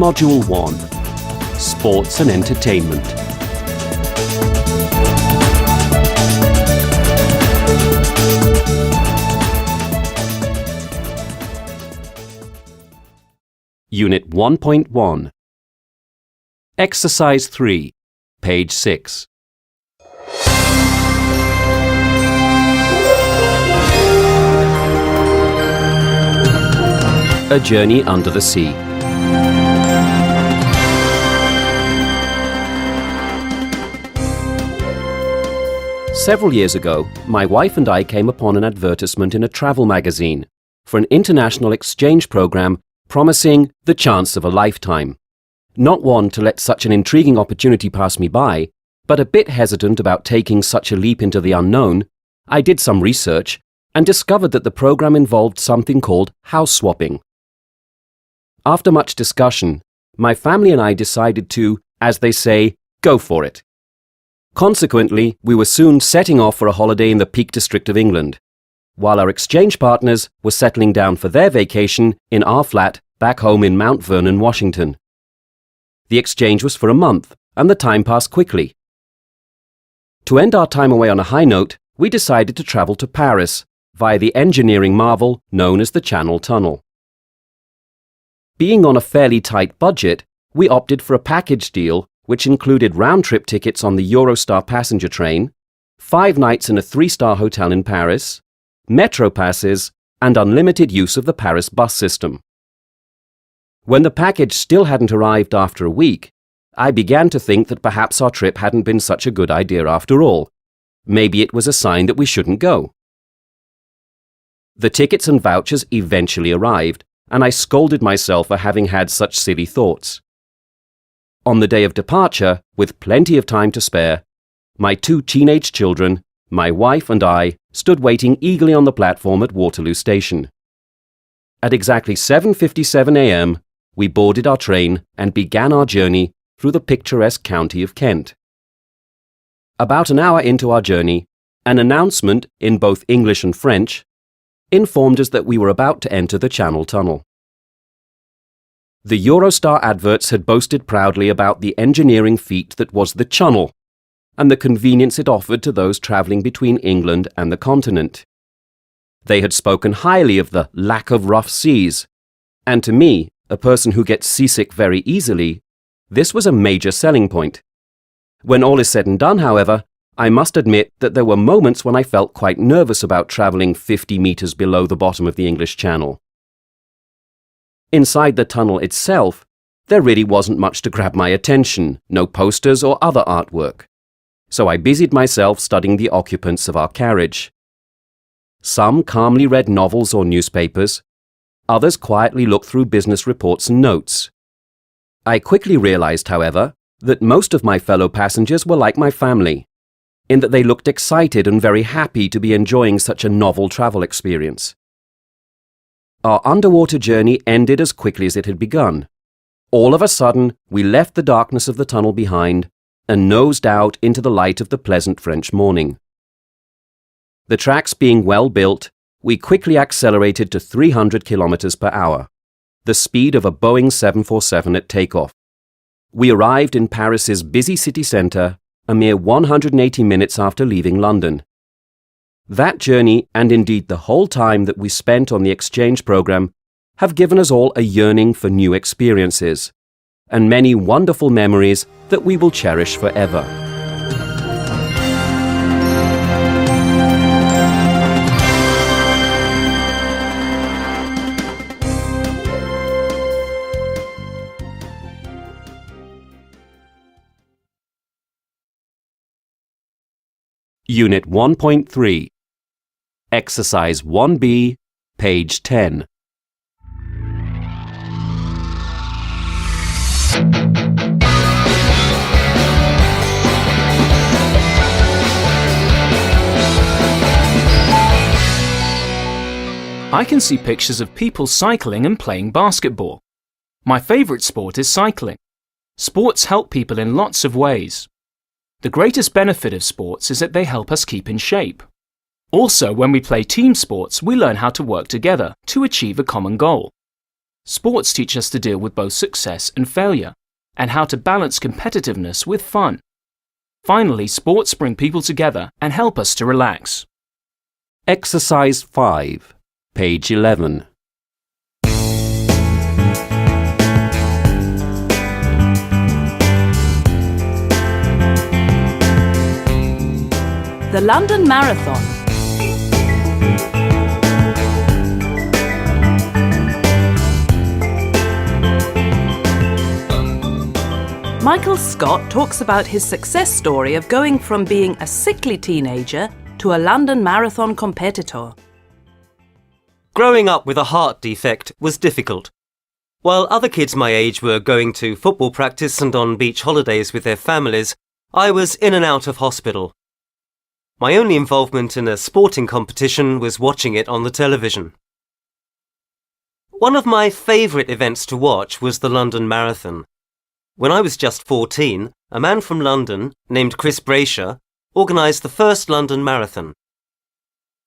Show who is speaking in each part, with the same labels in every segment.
Speaker 1: Module 1, Sports and Entertainment. Unit 1.1. Exercise 3, page 6. A Journey Under the Sea. Several years ago, my wife and I came upon an advertisement in a travel magazine for an international exchange program promising the chance of a lifetime. Not one to let such an intriguing opportunity pass me by, but a bit hesitant about taking such a leap into the unknown, I did some research and discovered that the program involved something called house swapping. After much discussion, my family and I decided to, as they say, go for it. Consequently, we were soon setting off for a holiday in the Peak District of England, while our exchange partners were settling down for their vacation in our flat back home in Mount Vernon, Washington. The exchange was for a month, and the time passed quickly. To end our time away on a high note, we decided to travel to Paris via the engineering marvel known as the Channel Tunnel. Being on a fairly tight budget, we opted for a package deal which included round-trip tickets on the Eurostar passenger train, 5 nights in a 3-star hotel in Paris, metro passes, and unlimited use of the Paris bus system. When the package still hadn't arrived after a week, I began to think that perhaps our trip hadn't been such a good idea after all. Maybe it was a sign that we shouldn't go. The tickets and vouchers eventually arrived, and I scolded myself for having had such silly thoughts. On the day of departure, with plenty of time to spare, my 2 teenage children, my wife and I stood waiting eagerly on the platform at Waterloo Station. At exactly 7:57 a.m., we boarded our train and began our journey through the picturesque county of Kent. About an hour into our journey, an announcement in both English and French informed us that we were about to enter the Channel Tunnel. The Eurostar adverts had boasted proudly about the engineering feat that was the Channel, and the convenience it offered to those travelling between England and the continent. They had spoken highly of the lack of rough seas, and to me, a person who gets seasick very easily, this was a major selling point. When all is said and done, however, I must admit that there were moments when I felt quite nervous about travelling 50 metres below the bottom of the English Channel. Inside the tunnel itself, there really wasn't much to grab my attention, no posters or other artwork. So I busied myself studying the occupants of our carriage. Some calmly read novels or newspapers, others quietly looked through business reports and notes. I quickly realized, however, that most of my fellow passengers were like my family, in that they looked excited and very happy to be enjoying such a novel travel experience. Our underwater journey ended as quickly as it had begun. All of a sudden, we left the darkness of the tunnel behind and nosed out into the light of the pleasant French morning. The tracks being well built, we quickly accelerated to 300 kilometers per hour, the speed of a Boeing 747 at takeoff. We arrived in Paris's busy city centre a mere 180 minutes after leaving London. That journey, and indeed the whole time that we spent on the exchange program, have given us all a yearning for new experiences, and many wonderful memories that we will cherish forever. Unit 1.3, Exercise 1B, page 10.
Speaker 2: I can see pictures of people cycling and playing basketball. My favourite sport is cycling. Sports help people in lots of ways. The greatest benefit of sports is that they help us keep in shape. Also, when we play team sports, we learn how to work together to achieve a common goal. Sports teach us to deal with both success and failure, and how to balance competitiveness with fun. Finally, sports bring people together and help us to relax.
Speaker 1: Exercise 5, page 11.
Speaker 3: The London Marathon. Michael Scott talks about his success story of going from being a sickly teenager to a London Marathon competitor.
Speaker 4: Growing up with a heart defect was difficult. While other kids my age were going to football practice and on beach holidays with their families, I was in and out of hospital. My only involvement in a sporting competition was watching it on the television. One of my favourite events to watch was the London Marathon. When I was just 14, a man from London, named Chris Brasher, organised the first London Marathon.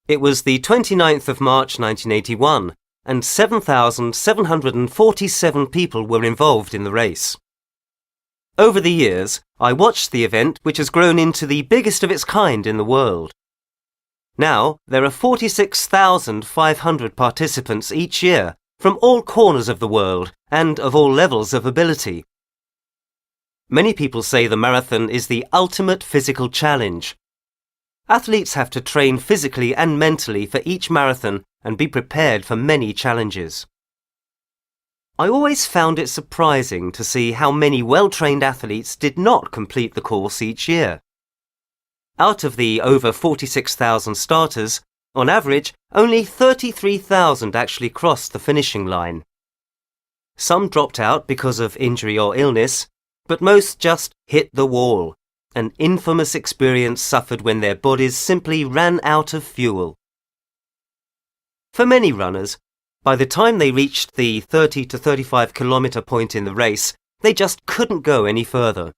Speaker 4: It was the 29th of March 1981, and 7,747 people were involved in the race. Over the years, I watched the event, which has grown into the biggest of its kind in the world. Now, there are 46,500 participants each year from all corners of the world and of all levels of ability. Many people say the marathon is the ultimate physical challenge. Athletes have to train physically and mentally for each marathon and be prepared for many challenges. I always found it surprising to see how many well-trained athletes did not complete the course each year. Out of the over 46,000 starters, on average, only 33,000 actually crossed the finishing line. Some dropped out because of injury or illness, but most just hit the wall, an infamous experience suffered when their bodies simply ran out of fuel. For many runners, by the time they reached the 30 to 35 kilometre point in the race, they just couldn't go any further.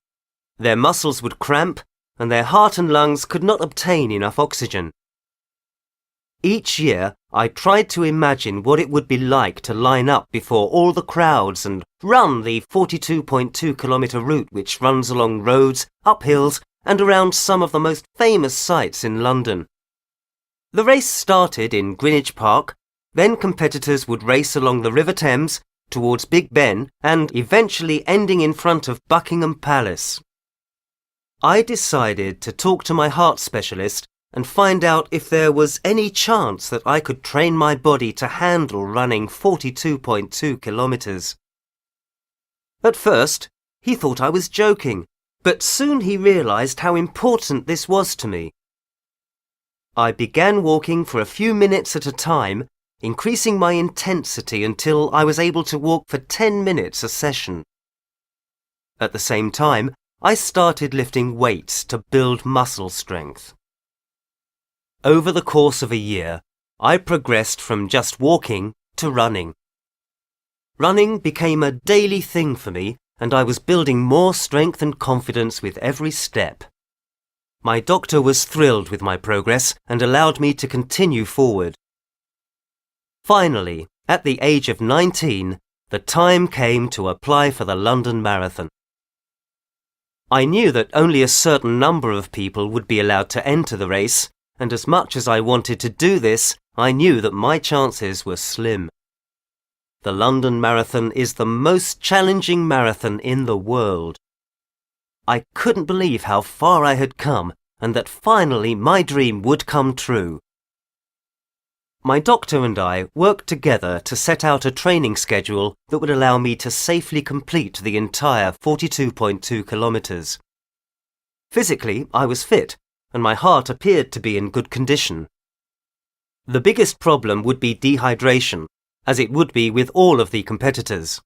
Speaker 4: Their muscles would cramp, and their heart and lungs could not obtain enough oxygen. Each year, I tried to imagine what it would be like to line up before all the crowds and run the 42.2 kilometre route which runs along roads, up hills, and around some of the most famous sites in London. The race started in Greenwich Park, then competitors would race along the River Thames towards Big Ben and eventually ending in front of Buckingham Palace. I decided to talk to my heart specialist and find out if there was any chance that I could train my body to handle running 42.2 kilometres. At first, he thought I was joking, but soon he realised how important this was to me. I began walking for a few minutes at a time, increasing my intensity until I was able to walk for 10 minutes a session. At the same time, I started lifting weights to build muscle strength. Over the course of a year, I progressed from just walking to running. Running became a daily thing for me, and I was building more strength and confidence with every step. My doctor was thrilled with my progress and allowed me to continue forward. Finally, at the age of 19, the time came to apply for the London Marathon. I knew that only a certain number of people would be allowed to enter the race, and as much as I wanted to do this, I knew that my chances were slim. The London Marathon is the most challenging marathon in the world. I couldn't believe how far I had come and that finally my dream would come true. My doctor and I worked together to set out a training schedule that would allow me to safely complete the entire 42.2 kilometres. Physically, I was fit, and my heart appeared to be in good condition. The biggest problem would be dehydration, as it would be with all of the competitors.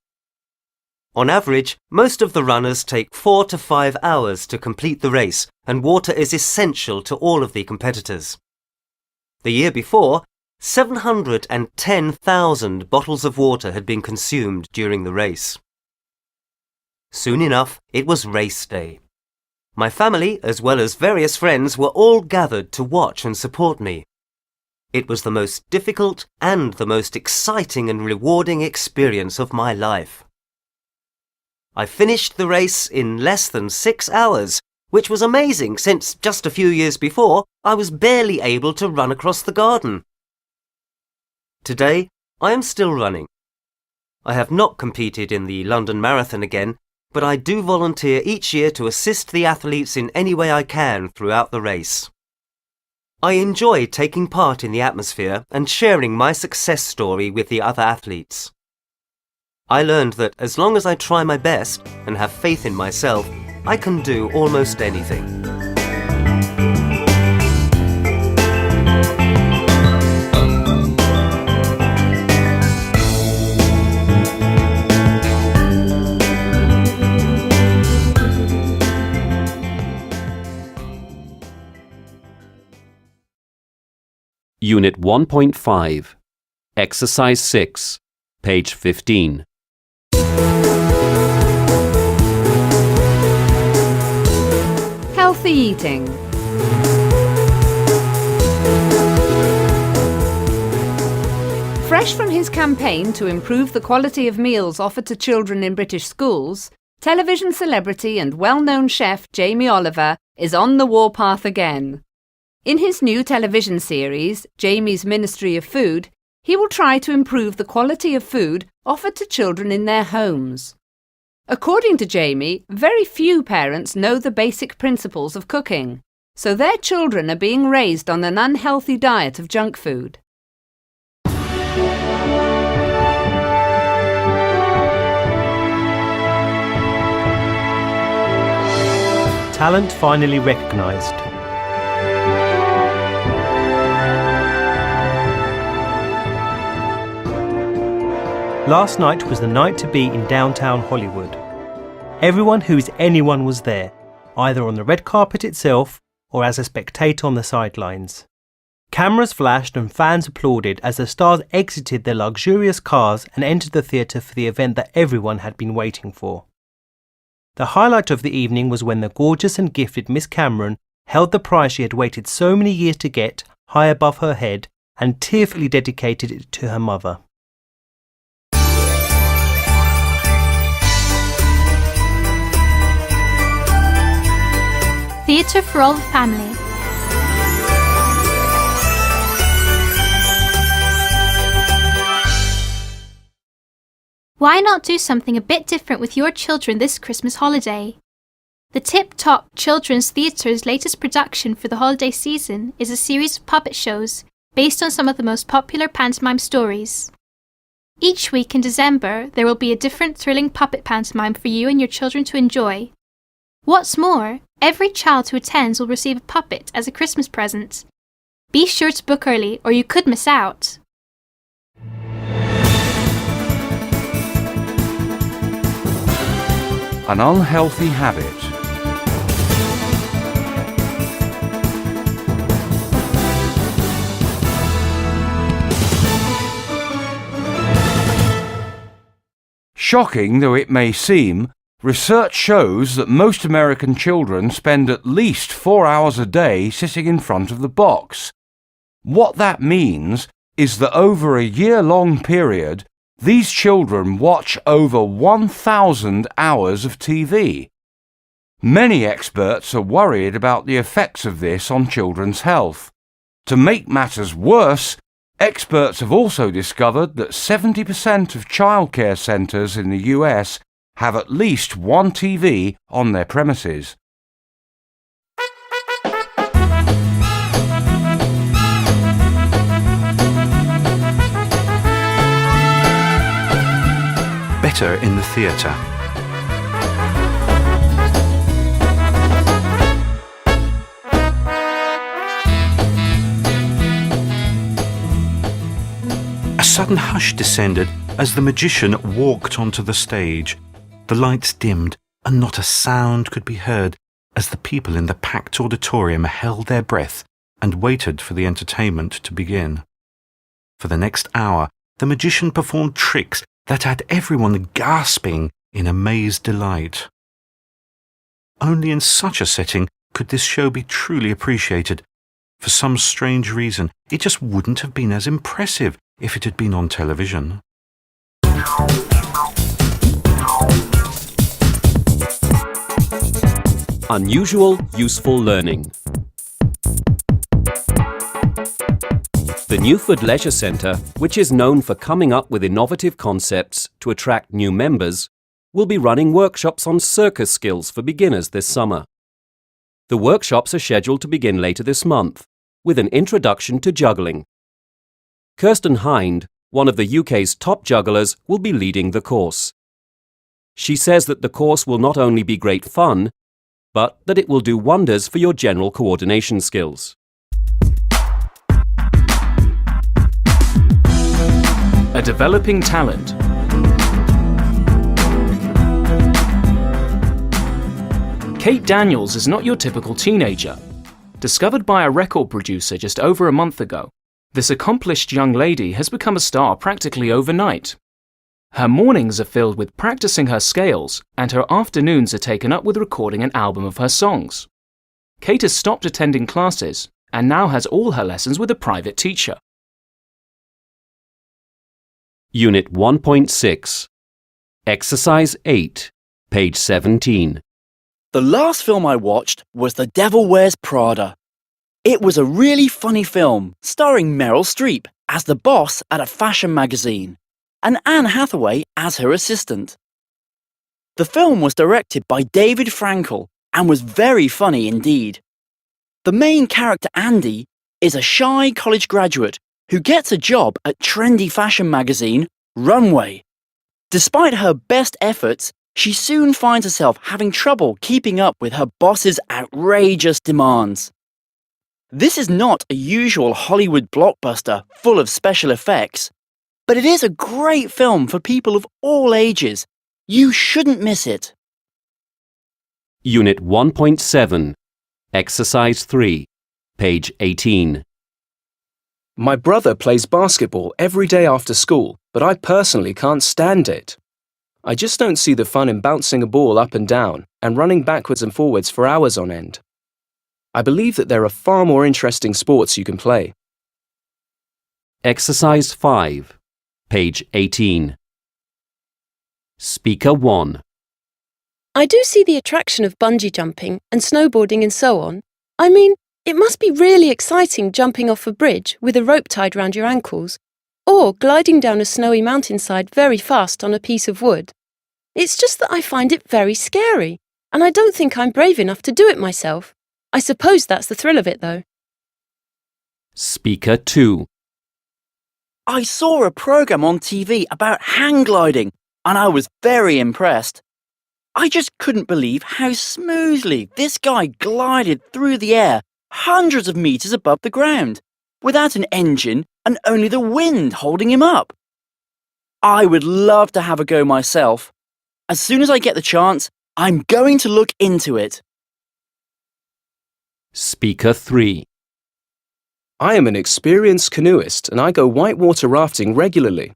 Speaker 4: On average, most of the runners take 4 to 5 hours to complete the race, and water is essential to all of the competitors. The year before, 710,000 bottles of water had been consumed during the race. Soon enough, it was race day. My family, as well as various friends, were all gathered to watch and support me. It was the most difficult and the most exciting and rewarding experience of my life. I finished the race in less than 6 hours, which was amazing since just a few years before I was barely able to run across the garden. Today, I am still running. I have not competed in the London Marathon again, but I do volunteer each year to assist the athletes in any way I can throughout the race. I enjoy taking part in the atmosphere and sharing my success story with the other athletes. I learned that as long as I try my best and have faith in myself, I can do almost anything.
Speaker 1: Unit 1.5, Exercise 6, page 15.
Speaker 5: Healthy eating. Fresh from his campaign to improve the quality of meals offered to children in British schools, television celebrity and well-known chef Jamie Oliver is on the warpath again. In his new television series, Jamie's Ministry of Food, he will try to improve the quality of food offered to children in their homes. According to Jamie, very few parents know the basic principles of cooking, so their children are being raised on an unhealthy diet of junk food.
Speaker 6: Talent finally recognised. Last night was the night to be in downtown Hollywood. Everyone who is anyone was there, either on the red carpet itself or as a spectator on the sidelines. Cameras flashed and fans applauded as the stars exited their luxurious cars and entered the theatre for the event that everyone had been waiting for. The highlight of the evening was when the gorgeous and gifted Miss Cameron held the prize she had waited so many years to get high above her head and tearfully dedicated it to her mother.
Speaker 7: Theatre for all the family. Why not do something a bit different with your children this Christmas holiday? The Tip Top Children's Theatre's latest production for the holiday season is a series of puppet shows based on some of the most popular pantomime stories. Each week in December, there will be a different thrilling puppet pantomime for you and your children to enjoy. What's more, every child who attends will receive a puppet as a Christmas present. Be sure to book early or you could miss out.
Speaker 8: An unhealthy habit. Shocking though it may seem, research shows that most American children spend at least 4 hours a day sitting in front of the box. What that means is that over a year-long period, these children watch over 1,000 hours of TV. Many experts are worried about the effects of this on children's health. To make matters worse, experts have also discovered that 70% of childcare centres in the US have at least one TV on their premises.
Speaker 9: Better in the theatre. A sudden hush descended as the magician walked onto the stage. The lights dimmed and not a sound could be heard as the people in the packed auditorium held their breath and waited for the entertainment to begin. For the next hour, the magician performed tricks that had everyone gasping in amazed delight. Only in such a setting could this show be truly appreciated, For some strange reason, it just wouldn't have been as impressive if it had been on television.
Speaker 1: Unusual, useful learning. The Newford Leisure Centre, which is known for coming up with innovative concepts to attract new members, will be running workshops on circus skills for beginners this summer. The workshops are scheduled to begin later this month, with an introduction to juggling. Kirsten Hind, one of the UK's top jugglers, will be leading the course. She says that the course will not only be great fun, but that it will do wonders for your general coordination skills.
Speaker 2: A developing talent. Kate Daniels is not your typical teenager. Discovered by a record producer just over a month ago, this accomplished young lady has become a star practically overnight. Her mornings are filled with practicing her scales, and her afternoons are taken up with recording an album of her songs. Kate has stopped attending classes and now has all her lessons with a private teacher.
Speaker 1: Unit 1.6. Exercise 8, page 17.
Speaker 10: The last film I watched was The Devil Wears Prada. It was a really funny film starring Meryl Streep as the boss at a fashion magazine and Anne Hathaway as her assistant. The film was directed by David Frankel and was very funny indeed. The main character, Andy, is a shy college graduate who gets a job at trendy fashion magazine Runway. Despite her best efforts, she soon finds herself having trouble keeping up with her boss's outrageous demands. This is not a usual Hollywood blockbuster full of special effects, but it is a great film for people of all ages. You shouldn't miss it.
Speaker 1: Unit 1.7. Exercise 3, page 18.
Speaker 2: My brother plays basketball every day after school, but I personally can't stand it. I just don't see the fun in bouncing a ball up and down and running backwards and forwards for hours on end. I believe that there are far more interesting sports you can play.
Speaker 1: Exercise 5, page 18. Speaker 1.
Speaker 11: I do see the attraction of bungee jumping and snowboarding and so on. I mean, it must be really exciting jumping off a bridge with a rope tied round your ankles, or gliding down a snowy mountainside very fast on a piece of wood. It's just that I find it very scary, and I don't think I'm brave enough to do it myself. I suppose that's the thrill of it, though.
Speaker 1: Speaker 2.
Speaker 10: I saw a program on TV about hang gliding, and I was very impressed. I just couldn't believe how smoothly this guy glided through the air hundreds of meters above the ground, without an engine and only the wind holding him up. I would love to have a go myself. As soon as I get the chance, I'm going to look into it.
Speaker 1: Speaker 3.
Speaker 2: I am an experienced canoeist and I go whitewater rafting regularly.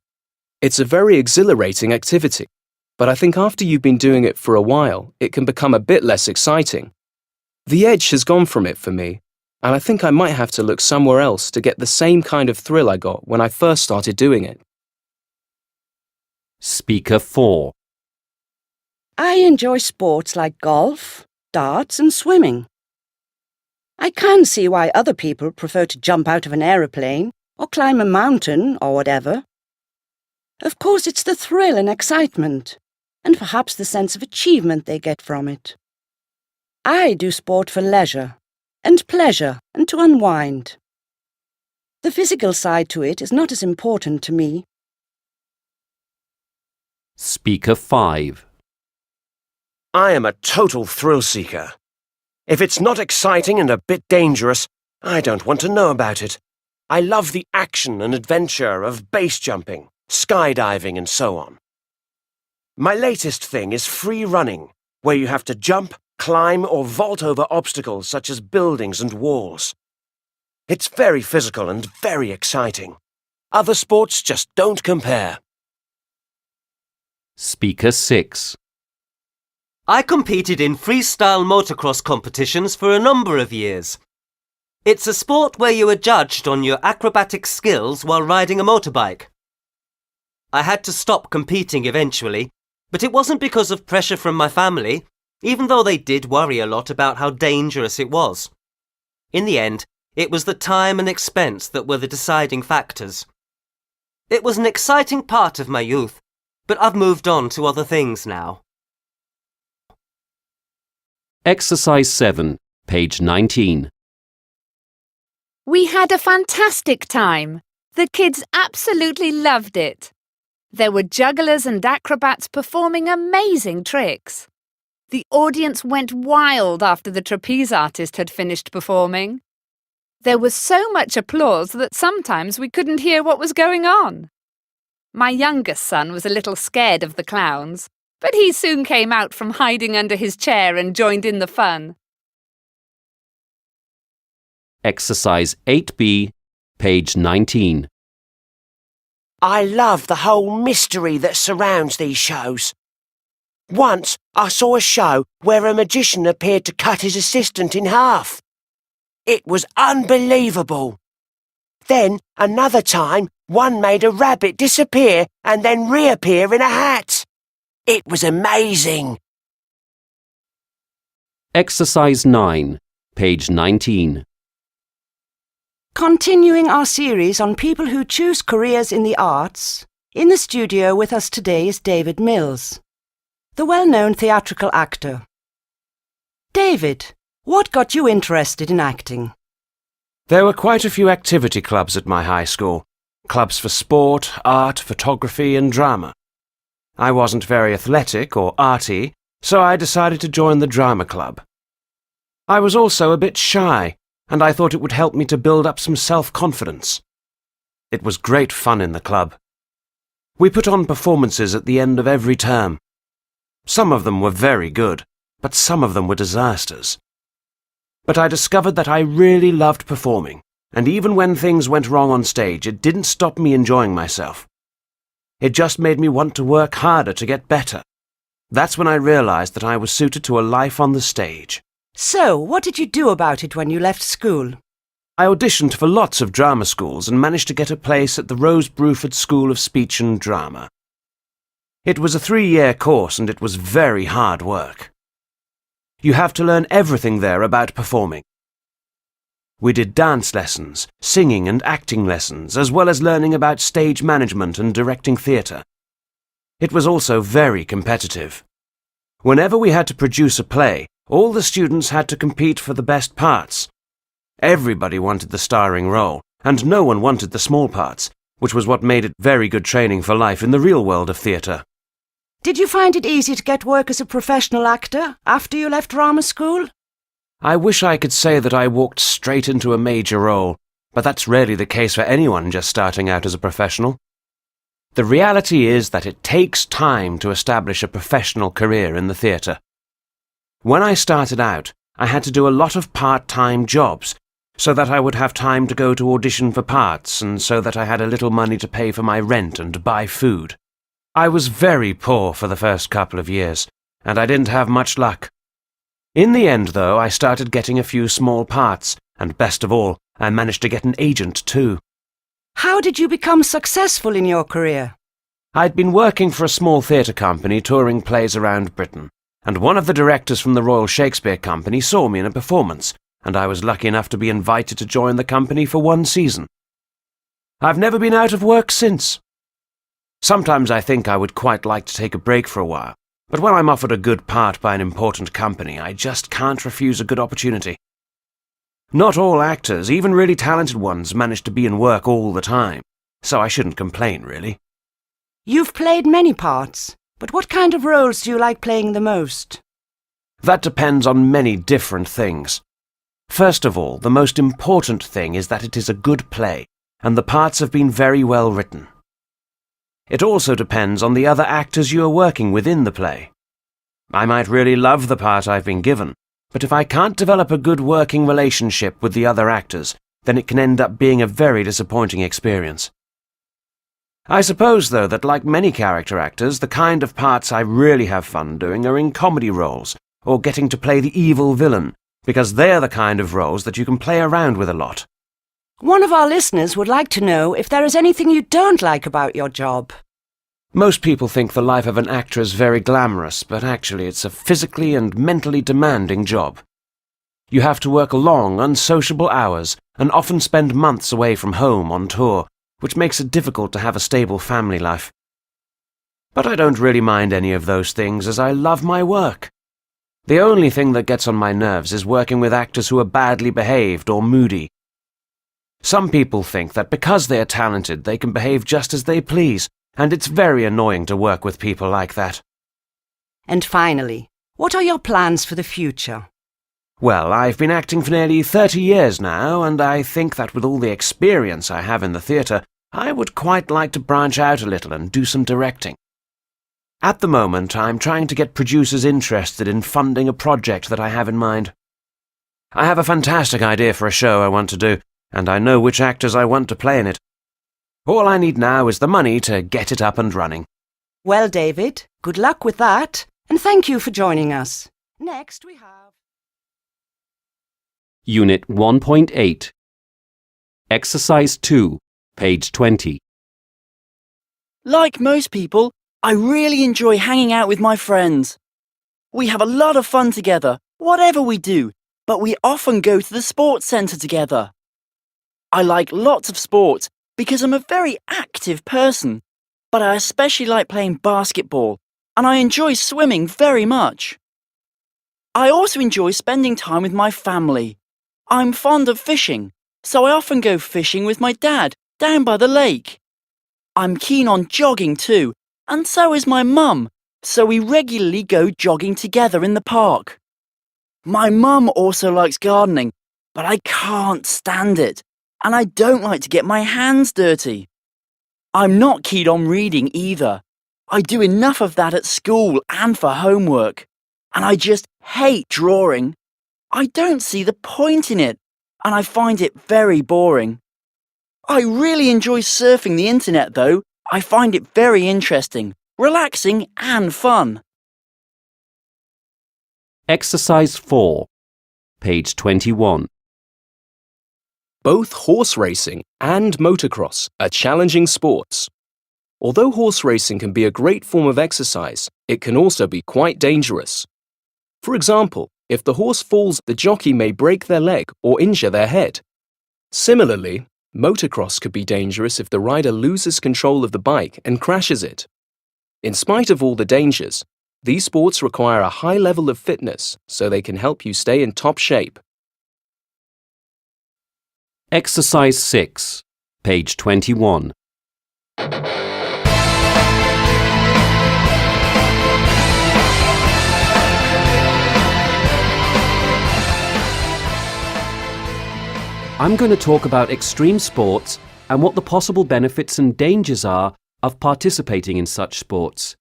Speaker 2: It's a very exhilarating activity, but I think after you've been doing it for a while, it can become a bit less exciting. The edge has gone from it for me, and I think I might have to look somewhere else to get the same kind of thrill I got when I first started doing it.
Speaker 1: Speaker 4.
Speaker 12: I enjoy sports like golf, darts and swimming. I can see why other people prefer to jump out of an aeroplane or climb a mountain or whatever. Of course, it's the thrill and excitement, and perhaps the sense of achievement they get from it. I do sport for leisure and pleasure and to unwind. The physical side to it is not as important to me.
Speaker 1: Speaker 5.
Speaker 13: I am a total thrill seeker. If it's not exciting and a bit dangerous, I don't want to know about it. I love the action and adventure of base jumping, skydiving and so on. My latest thing is free running, where you have to jump, climb or vault over obstacles such as buildings and walls. It's very physical and very exciting. Other sports just don't compare.
Speaker 1: Speaker 6.
Speaker 4: I competed in freestyle motocross competitions for a number of years. It's a sport where you are judged on your acrobatic skills while riding a motorbike. I had to stop competing eventually, but it wasn't because of pressure from my family, even though they did worry a lot about how dangerous it was. In the end, it was the time and expense that were the deciding factors. It was an exciting part of my youth, but I've moved on to other things now.
Speaker 1: Exercise 7, page 19.
Speaker 5: We had a fantastic time. The kids absolutely loved it. There were jugglers and acrobats performing amazing tricks. The audience went wild after the trapeze artist had finished performing. There was so much applause that sometimes we couldn't hear what was going on. My youngest son was a little scared of the clowns, but he soon came out from hiding under his chair and joined in the fun.
Speaker 1: Exercise 8B, page 19.
Speaker 13: I love the whole mystery that surrounds these shows. Once I saw a show where a magician appeared to cut his assistant in half. It was unbelievable. Then, another time, one made a rabbit disappear and then reappear in a hat. It was amazing.
Speaker 1: Exercise 9, page 19.
Speaker 12: Continuing our series on people who choose careers in the arts, in the studio with us today is David Mills, the well-known theatrical actor. David, what got you interested in acting?
Speaker 13: There were quite a few activity clubs at my high school. Clubs for sport, art, photography and drama. I wasn't very athletic or arty, so I decided to join the drama club. I was also a bit shy, and I thought it would help me to build up some self-confidence. It was great fun in the club. We put on performances at the end of every term. Some of them were very good, but some of them were disasters. But I discovered that I really loved performing, and even when things went wrong on stage, it didn't stop me enjoying myself. It just made me want to work harder to get better. That's when I realized that I was suited to a life on the stage.
Speaker 12: So, what did you do about it when you left school?
Speaker 13: I auditioned for lots of drama schools and managed to get a place at the Rose Bruford School of Speech and Drama. It was a 3-year course and it was very hard work. You have to learn everything there about performing. We did dance lessons, singing and acting lessons, as well as learning about stage management and directing theatre. It was also very competitive. Whenever we had to produce a play, all the students had to compete for the best parts. Everybody wanted the starring role, and no one wanted the small parts, which was what made it very good training for life in the real world of theatre.
Speaker 12: Did you find it easy to get work as a professional actor after you left drama school?
Speaker 13: I wish I could say that I walked straight into a major role, but that's rarely the case for anyone just starting out as a professional. The reality is that it takes time to establish a professional career in the theatre. When I started out, I had to do a lot of part-time jobs, so that I would have time to go to audition for parts and so that I had a little money to pay for my rent and buy food. I was very poor for the first couple of years, and I didn't have much luck. In the end, though, I started getting a few small parts, and best of all, I managed to get an agent too.
Speaker 12: How did you become successful in your career?
Speaker 13: I'd been working for a small theatre company touring plays around Britain, and one of the directors from the Royal Shakespeare Company saw me in a performance, and I was lucky enough to be invited to join the company for 1 season. I've never been out of work since. Sometimes I think I would quite like to take a break for a while, but when I'm offered a good part by an important company, I just can't refuse a good opportunity. Not all actors, even really talented ones, manage to be in work all the time, so I shouldn't complain, really.
Speaker 12: You've played many parts, but what kind of roles do you like playing the most?
Speaker 13: That depends on many different things. First of all, the most important thing is that it is a good play, and the parts have been very well written. It also depends on the other actors you are working with in the play. I might really love the part I've been given, but if I can't develop a good working relationship with the other actors, then it can end up being a very disappointing experience. I suppose, though, that like many character actors, the kind of parts I really have fun doing are in comedy roles, or getting to play the evil villain, because they're the kind of roles that you can play around with a lot.
Speaker 12: One of our listeners would like to know if there is anything you don't like about your job.
Speaker 13: Most people think the life of an actor is very glamorous, but actually it's a physically and mentally demanding job. You have to work long, unsociable hours and often spend months away from home on tour, which makes it difficult to have a stable family life. But I don't really mind any of those things, as I love my work. The only thing that gets on my nerves is working with actors who are badly behaved or moody. Some people think that because they are talented, they can behave just as they please, and it's very annoying to work with people like that.
Speaker 12: And finally, what are your plans for the future?
Speaker 13: Well, I've been acting for nearly 30 years now, and I think that with all the experience I have in the theatre, I would quite like to branch out a little and do some directing. At the moment, I'm trying to get producers interested in funding a project that I have in mind. I have a fantastic idea for a show I want to do, and I know which actors I want to play in it. All I need now is the money to get it up and running.
Speaker 12: Well, David, good luck with that, and thank you for joining us. Next we have...
Speaker 1: Unit 1.8 Exercise 2, page 20.
Speaker 10: Like most people, I really enjoy hanging out with my friends. We have a lot of fun together, whatever we do, but we often go to the sports centre together. I like lots of sports because I'm a very active person, but I especially like playing basketball, and I enjoy swimming very much. I also enjoy spending time with my family. I'm fond of fishing, so I often go fishing with my dad down by the lake. I'm keen on jogging too, and so is my mum, so we regularly go jogging together in the park. My mum also likes gardening, but I can't stand it, and I don't like to get my hands dirty. I'm not keen on reading either. I do enough of that at school and for homework, and I just hate drawing. I don't see the point in it, and I find it very boring. I really enjoy surfing the internet though. I find it very interesting, relaxing and fun.
Speaker 1: Exercise 4, page 21.
Speaker 2: Both horse racing and motocross are challenging sports. Although horse racing can be a great form of exercise, it can also be quite dangerous. For example, if the horse falls, the jockey may break their leg or injure their head. Similarly, motocross could be dangerous if the rider loses control of the bike and crashes it. In spite of all the dangers, these sports require a high level of fitness so they can help you stay in top shape.
Speaker 1: Exercise 6, page 21. I'm going to talk about extreme sports and what the possible benefits and dangers are of participating in such sports.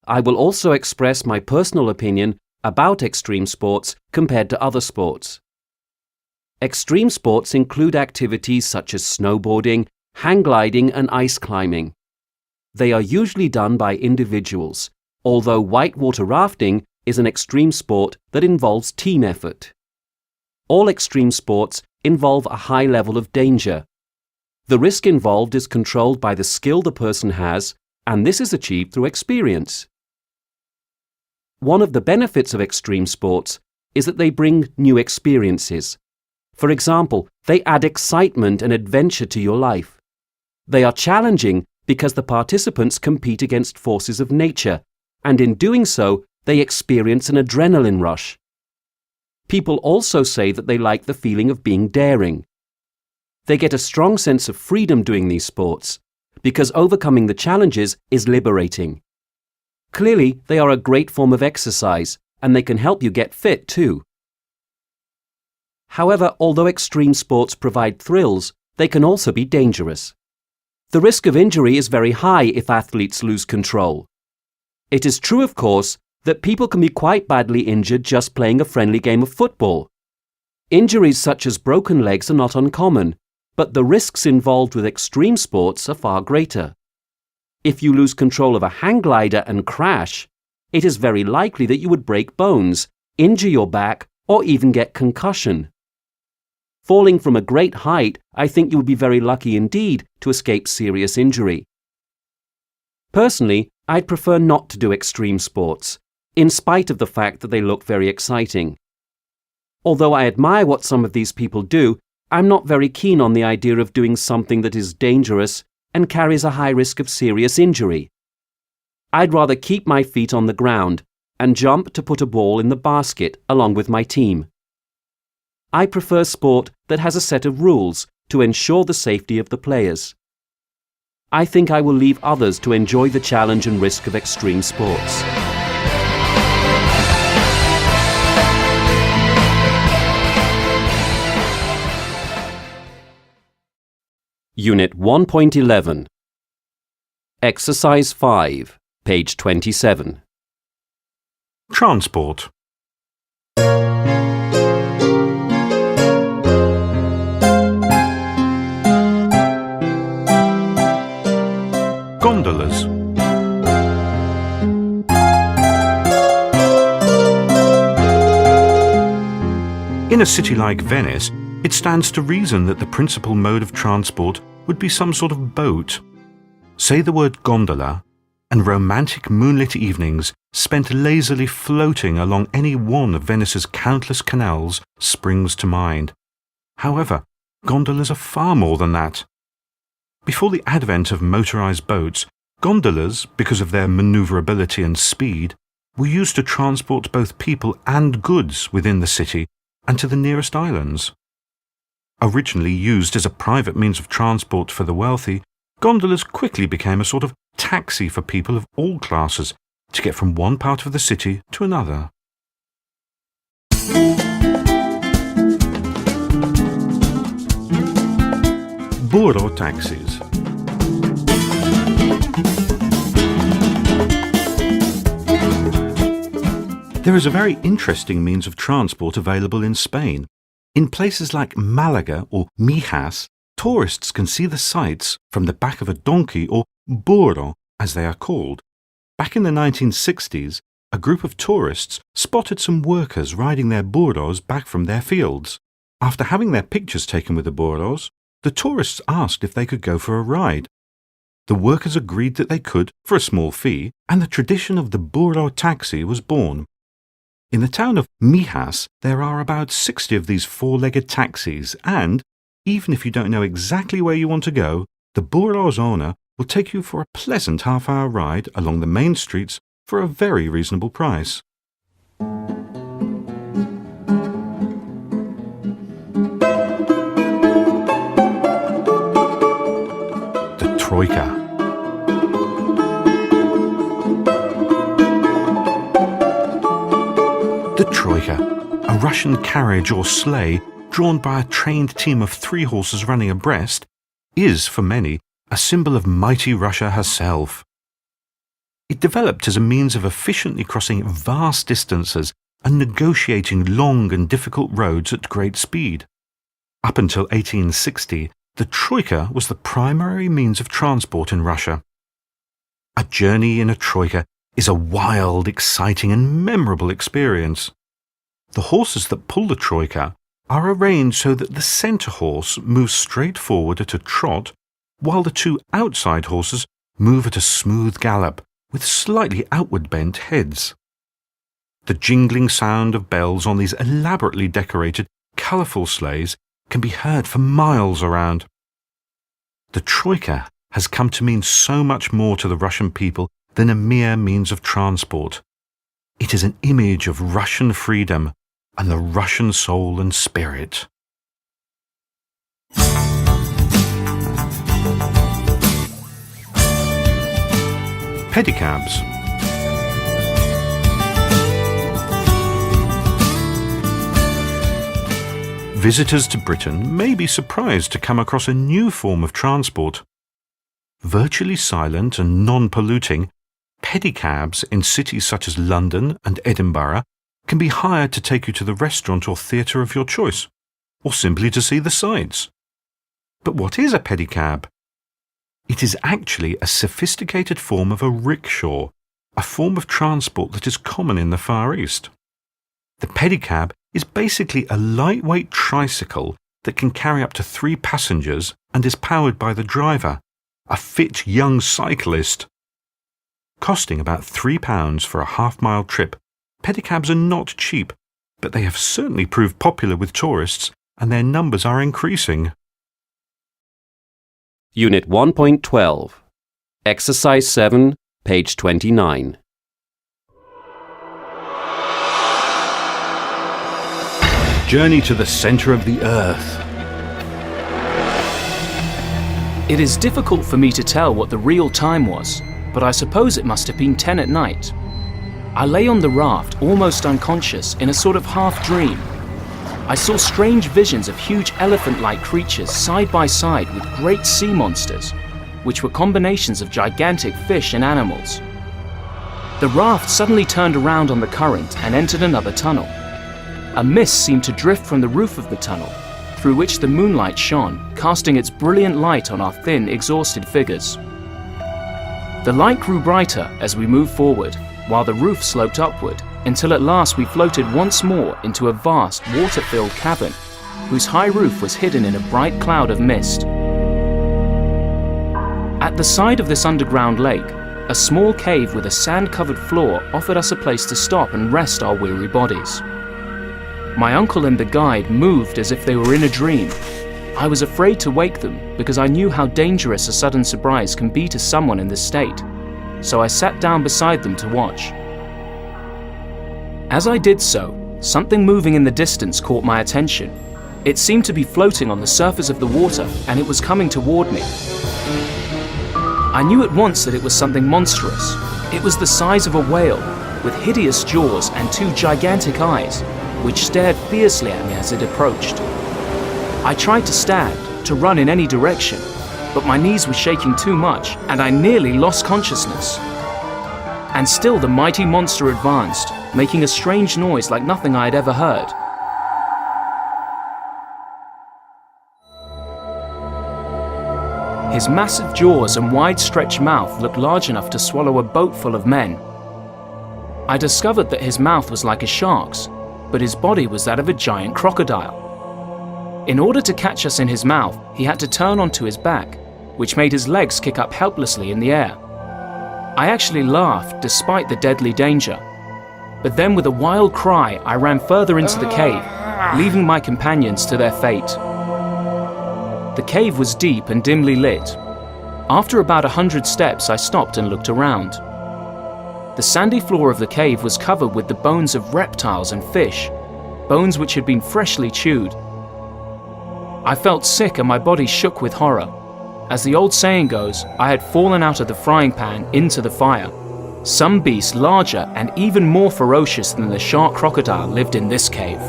Speaker 1: I will also express my personal opinion about extreme sports compared to other sports. Extreme sports include activities such as snowboarding, hang gliding and ice climbing. They are usually done by individuals, although whitewater rafting is an extreme sport that involves team effort. All extreme sports involve a high level of danger. The risk involved is controlled by the skill the person has, and this is achieved through experience. One of the benefits of extreme sports is that they bring new experiences. For example, they add excitement and adventure to your life. They are challenging because the participants compete against forces of nature, and in doing so, they experience an adrenaline rush. People also say that they like the feeling of being daring. They get a strong sense of freedom doing these sports, because overcoming the challenges is liberating. Clearly, they are a great form of exercise, and they can help you get fit too. However, although extreme sports provide thrills, they can also be dangerous. The risk of injury is very high if athletes lose control. It is true, of course, that people can be quite badly injured just playing a friendly game of football. Injuries such as broken legs are not uncommon, but the risks involved with extreme sports are far greater. If you lose control of a hang glider and crash, it is very likely that you would break bones, injure your back, or even get concussion. Falling from a great height, I think you would be very lucky indeed to escape serious injury. Personally, I'd prefer not to do extreme sports, in spite of the fact that they look very exciting. Although I admire what some of these people do, I'm not very keen on the idea of doing something that is dangerous and carries a high risk of serious injury. I'd rather keep my feet on the ground and jump to put a ball in the basket along with my team. I prefer sport that has a set of rules to ensure the safety of the players. I think I will leave others to enjoy the challenge and risk of extreme sports. Unit 1.11 Exercise 5, page 27.
Speaker 9: Transport. Gondolas. In a city like Venice, it stands to reason that the principal mode of transport would be some sort of boat. Say the word gondola, and romantic moonlit evenings spent lazily floating along any one of Venice's countless canals springs to mind. However, gondolas are far more than that. Before the advent of motorized boats, gondolas, because of their maneuverability and speed, were used to transport both people and goods within the city and to the nearest islands. Originally used as a private means of transport for the wealthy, gondolas quickly became a sort of taxi for people of all classes to get from one part of the city to another. Burro taxis. There is a very interesting means of transport available in Spain. In places like Malaga or Mijas, tourists can see the sights from the back of a donkey, or burro as they are called. Back in the 1960s, a group of tourists spotted some workers riding their burros back from their fields. After having their pictures taken with the burros, the tourists asked if they could go for a ride. The workers agreed that they could for a small fee, and the tradition of the burro taxi was born. In the town of Mijas, there are about 60 of these four-legged taxis, and, even if you don't know exactly where you want to go, the burro's owner will take you for a pleasant half-hour ride along the main streets for a very reasonable price. The Troika. The Troika, a Russian carriage or sleigh drawn by a trained team of 3 horses running abreast, is, for many, a symbol of mighty Russia herself. It developed as a means of efficiently crossing vast distances and negotiating long and difficult roads at great speed. Up until 1860, the Troika was the primary means of transport in Russia. A journey in a Troika is a wild, exciting and memorable experience. The horses that pull the Troika are arranged so that the centre horse moves straight forward at a trot, while the 2 outside horses move at a smooth gallop with slightly outward bent heads. The jingling sound of bells on these elaborately decorated, colourful sleighs can be heard for miles around. The Troika has come to mean so much more to the Russian people than a mere means of transport. It is an image of Russian freedom and the Russian soul and spirit. Pedicabs. Visitors to Britain may be surprised to come across a new form of transport. Virtually silent and non-polluting, pedicabs in cities such as London and Edinburgh can be hired to take you to the restaurant or theatre of your choice, or simply to see the sights. But what is a pedicab? It is actually a sophisticated form of a rickshaw, a form of transport that is common in the Far East. The pedicab is basically a lightweight tricycle that can carry up to 3 passengers and is powered by the driver, a fit young cyclist. Costing about £3 for a half-mile trip, pedicabs are not cheap, but they have certainly proved popular with tourists and their numbers are increasing.
Speaker 1: Unit 1.12. Exercise 7, page 29.
Speaker 9: Journey to the centre of the earth.
Speaker 2: It is difficult for me to tell what the real time was, but I suppose it must have been 10 at night. I lay on the raft, almost unconscious, in a sort of half-dream. I saw strange visions of huge elephant-like creatures side by side with great sea monsters, which were combinations of gigantic fish and animals. The raft suddenly turned around on the current and entered another tunnel. A mist seemed to drift from the roof of the tunnel, through which the moonlight shone, casting its brilliant light on our thin, exhausted figures. The light grew brighter as we moved forward, while the roof sloped upward, until at last we floated once more into a vast, water-filled cavern, whose high roof was hidden in a bright cloud of mist. At the side of this underground lake, a small cave with a sand-covered floor offered us a place to stop and rest our weary bodies. My uncle and the guide moved as if they were in a dream. I was afraid to wake them because I knew how dangerous a sudden surprise can be to someone in this state, so I sat down beside them to watch. As I did so, something moving in the distance caught my attention. It seemed to be floating on the surface of the water, and it was coming toward me. I knew at once that it was something monstrous. It was the size of a whale, with hideous jaws and 2 gigantic eyes, which stared fiercely at me as it approached. I tried to stand, to run in any direction, but my knees were shaking too much, and I nearly lost consciousness. And still the mighty monster advanced, making a strange noise like nothing I had ever heard. His massive jaws and wide-stretched mouth looked large enough to swallow a boat full of men. I discovered that his mouth was like a shark's, but his body was that of a giant crocodile. In order to catch us in his mouth, he had to turn onto his back, which made his legs kick up helplessly in the air. I actually laughed despite the deadly danger, but then with a wild cry I ran further into the cave, leaving my companions to their fate. The cave was deep and dimly lit. After about 100 steps I stopped and looked around. The sandy floor of the cave was covered with the bones of reptiles and fish, bones which had been freshly chewed. I felt sick and my body shook with horror. As the old saying goes, I had fallen out of the frying pan into the fire. Some beast larger and even more ferocious than the shark crocodile lived in this cave.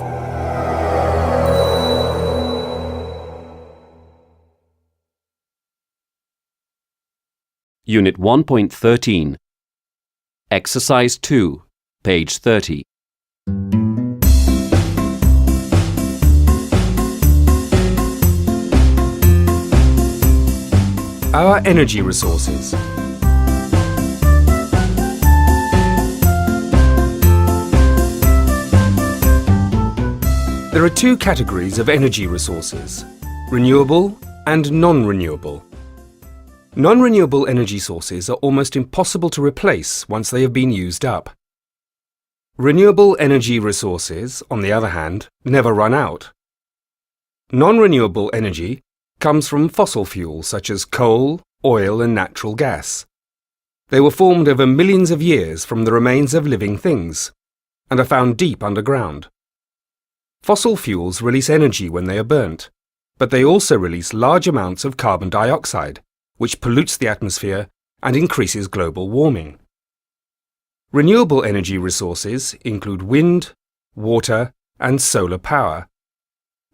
Speaker 1: Unit 1.13. Exercise 2, page 30.
Speaker 14: Our energy resources. There are 2 categories of energy resources: renewable and non-renewable. Non-renewable energy sources are almost impossible to replace once they have been used up. Renewable energy resources, on the other hand, never run out. Non-renewable energy comes from fossil fuels such as coal, oil and natural gas. They were formed over millions of years from the remains of living things and are found deep underground. Fossil fuels release energy when they are burnt, but they also release large amounts of carbon dioxide, which pollutes the atmosphere and increases global warming. Renewable energy resources include wind, water, and solar power.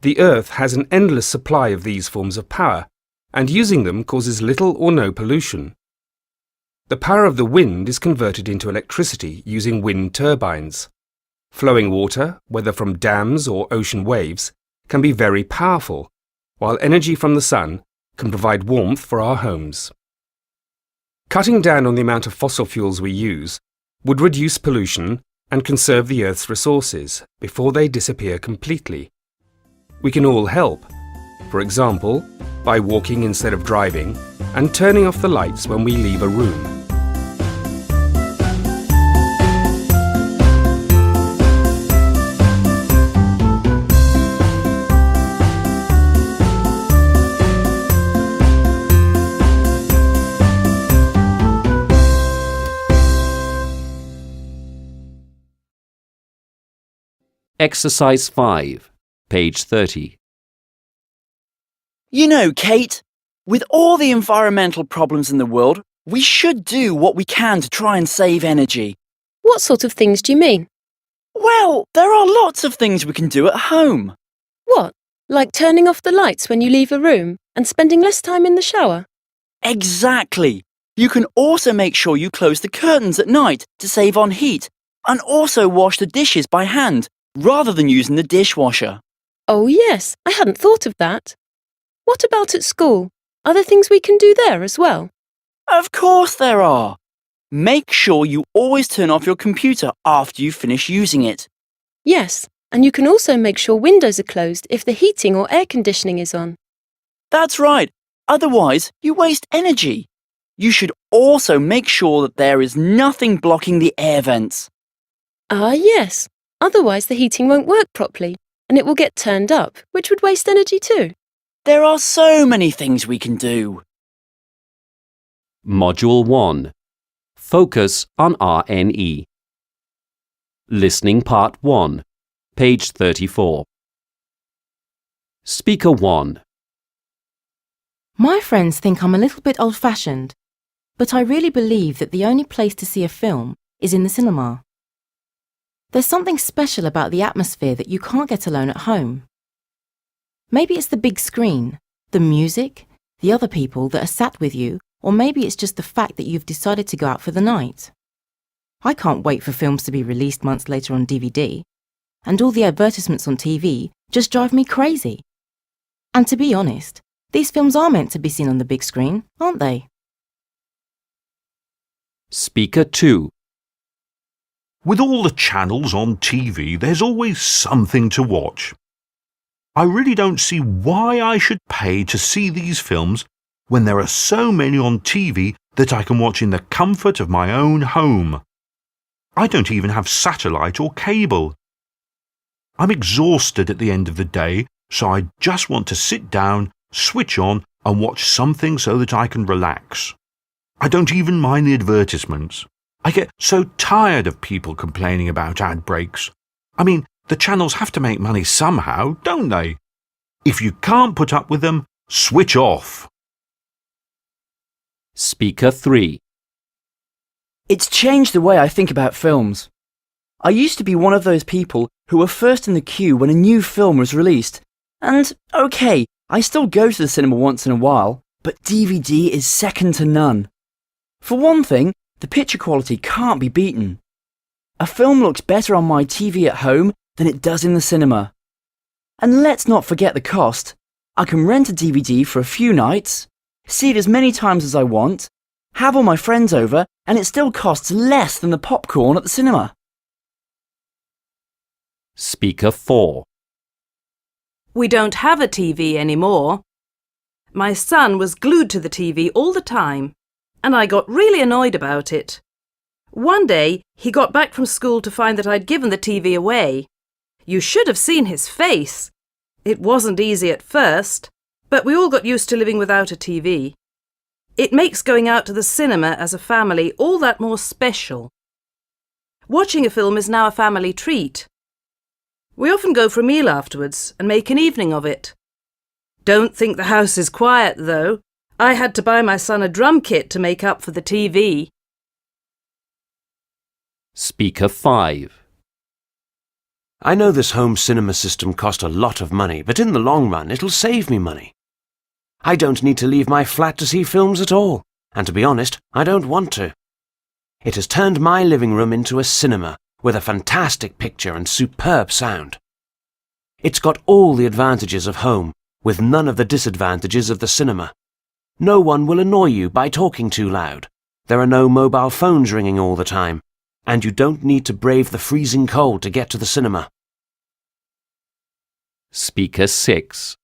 Speaker 14: The Earth has an endless supply of these forms of power, and using them causes little or no pollution. The power of the wind is converted into electricity using wind turbines. Flowing water, whether from dams or ocean waves, can be very powerful, while energy from the sun can provide warmth for our homes. Cutting down on the amount of fossil fuels we use would reduce pollution and conserve the Earth's resources before they disappear completely. We can all help, for example, by walking instead of driving and turning off the lights when we leave a room.
Speaker 1: Exercise 5, page 30.
Speaker 10: You know, Kate, with all the environmental problems in the world, we should do what we can to try and save energy.
Speaker 11: What sort of things do you mean?
Speaker 10: Well, there are lots of things we can do at home.
Speaker 11: What? Like turning off the lights when you leave a room and spending less time in the shower?
Speaker 10: Exactly. You can also make sure you close the curtains at night to save on heat, and also wash the dishes by hand rather than using the dishwasher.
Speaker 11: Oh yes, I hadn't thought of that. What about at school? Are there things we can do there as well?
Speaker 10: Of course there are. Make sure you always turn off your computer after you finish using it.
Speaker 11: Yes, and you can also make sure windows are closed if the heating or air conditioning is on.
Speaker 10: That's right. Otherwise, you waste energy. You should also make sure that there is nothing blocking the air vents.
Speaker 11: Ah yes, otherwise the heating won't work properly and it will get turned up, which would waste energy too.
Speaker 10: There are so many things we can do.
Speaker 1: Module 1. Focus on RNE. Listening Part 1, page 34. Speaker 1.
Speaker 15: My friends think I'm a little bit old-fashioned, but I really believe that the only place to see a film is in the cinema. There's something special about the atmosphere that you can't get alone at home. Maybe it's the big screen, the music, the other people that are sat with you, or maybe it's just the fact that you've decided to go out for the night. I can't wait for films to be released months later on DVD, and all the advertisements on TV just drive me crazy. And to be honest, these films are meant to be seen on the big screen, aren't they?
Speaker 1: Speaker 2.
Speaker 9: With all the channels on TV, there's always something to watch. I really don't see why I should pay to see these films when there are so many on TV that I can watch in the comfort of my own home. I don't even have satellite or cable. I'm exhausted at the end of the day, so I just want to sit down, switch on and watch something so that I can relax. I don't even mind the advertisements. I get so tired of people complaining about ad breaks. I mean, the channels have to make money somehow, don't they? If you can't put up with them, switch off.
Speaker 1: Speaker 3.
Speaker 10: It's changed the way I think about films. I used to be one of those people who were first in the queue when a new film was released. And, okay, I still go to the cinema once in a while, but DVD is second to none. For one thing, the picture quality can't be beaten. A film looks better on my TV at home than it does in the cinema. And let's not forget the cost. I can rent a DVD for a few nights, see it as many times as I want, have all my friends over, and it still costs less than the popcorn at the cinema.
Speaker 1: Speaker 4.
Speaker 3: We don't have a TV anymore. My son was glued to the TV all the time, and I got really annoyed about it. One day, he got back from school to find that I'd given the TV away. You should have seen his face. It wasn't easy at first, but we all got used to living without a TV. It makes going out to the cinema as a family all that more special. Watching a film is now a family treat. We often go for a meal afterwards and make an evening of it. Don't think the house is quiet, though. I had to buy my son a drum kit to make up for the TV.
Speaker 1: Speaker 5.
Speaker 13: I know this home cinema system cost a lot of money, but in the long run it'll save me money. I don't need to leave my flat to see films at all, and to be honest, I don't want to. It has turned my living room into a cinema with a fantastic picture and superb sound. It's got all the advantages of home, with none of the disadvantages of the cinema. No one will annoy you by talking too loud. There are no mobile phones ringing all the time. and you don't need to brave the freezing cold to get to the cinema.
Speaker 1: Speaker 6.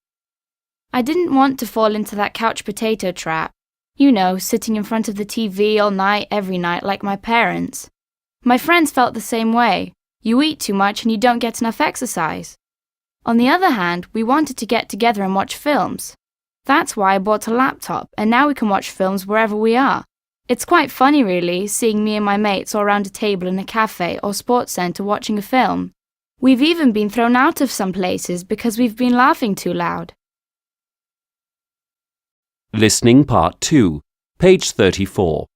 Speaker 16: I didn't want to fall into that couch potato trap. You know, sitting in front of the TV all night, every night, like my parents. My friends felt the same way. You eat too much and you don't get enough exercise. On the other hand, we wanted to get together and watch films. That's why I bought a laptop, and now we can watch films wherever we are. It's quite funny, really, seeing me and my mates all around a table in a cafe or sports centre watching a film. We've even been thrown out of some places because we've been laughing too loud.
Speaker 1: Listening Part 2, page 34.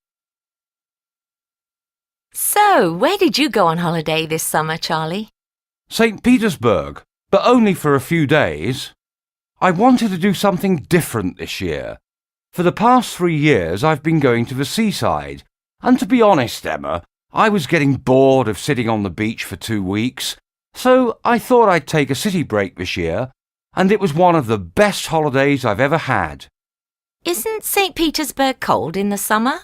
Speaker 17: So, where did you go on holiday this summer, Charlie?
Speaker 8: St. Petersburg, but only for a few days. I wanted to do something different this year. For the past 3 years, I've been going to the seaside. And to be honest, Emma, I was getting bored of sitting on the beach for 2 weeks. So I thought I'd take a city break this year, and it was one of the best holidays I've ever had.
Speaker 17: Isn't St. Petersburg cold in the summer?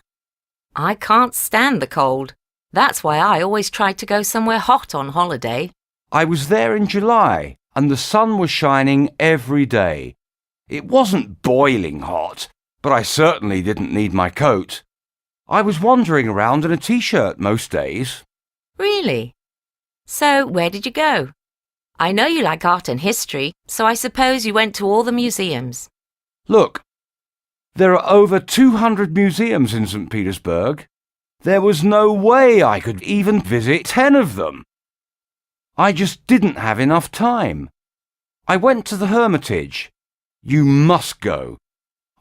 Speaker 17: I can't stand the cold. That's why I always try to go somewhere hot on holiday.
Speaker 8: I was there in July, and the sun was shining every day. It wasn't boiling hot, but I certainly didn't need my coat. I was wandering around in a t-shirt most days.
Speaker 17: Really? So, where did you go? I know you like art and history, so I suppose you went to all the museums.
Speaker 8: Look, there are over 200 museums in St. Petersburg. There was no way I could even visit 10 of them. I just didn't have enough time. I went to the Hermitage. You must go.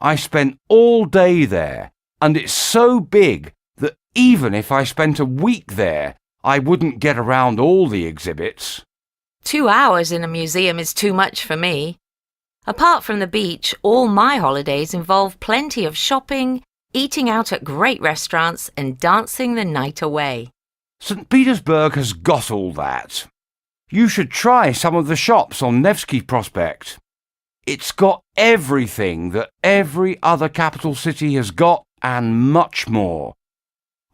Speaker 8: I spent all day there, and it's so big that even if I spent a week there, I wouldn't get around all the exhibits.
Speaker 17: 2 hours in a museum is too much for me. Apart from the beach, all my holidays involve plenty of shopping, eating out at great restaurants, and dancing the night away.
Speaker 8: St. Petersburg has got all that. You should try some of the shops on Nevsky Prospect. It's got everything that every other capital city has got and much more.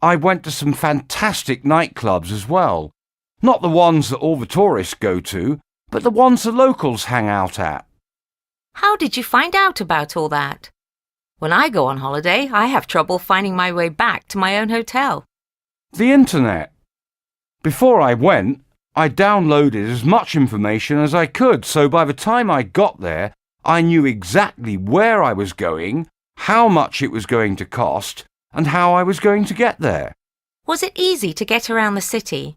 Speaker 8: I went to some fantastic nightclubs as well. Not the ones that all the tourists go to, but the ones the locals hang out at.
Speaker 17: How did you find out about all that? When I go on holiday, I have trouble finding my way back to my own hotel.
Speaker 8: The internet. Before I went, I downloaded as much information as I could, so by the time I got there, I knew exactly where I was going, how much it was going to cost, and how I was going to get there.
Speaker 17: Was it easy to get around the city?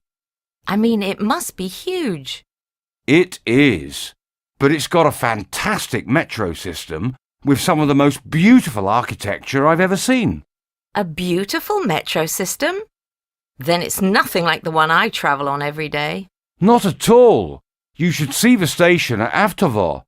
Speaker 17: I mean, it must be huge.
Speaker 8: It is, but it's got a fantastic metro system with some of the most beautiful architecture I've ever seen.
Speaker 17: A beautiful metro system? Then it's nothing like the one I travel on every day.
Speaker 8: Not at all. You should see the station at Avtovo.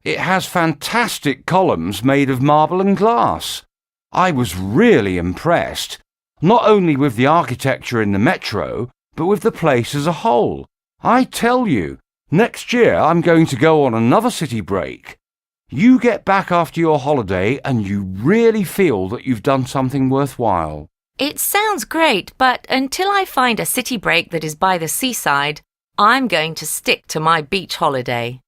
Speaker 8: It has fantastic columns made of marble and glass. I was really impressed, not only with the architecture in the metro, but with the place as a whole. I tell you, next year I'm going to go on another city break. You get back after your holiday and you really feel that you've done something worthwhile.
Speaker 17: It sounds great, but until I find a city break that is by the seaside, I'm going to stick to my beach holiday.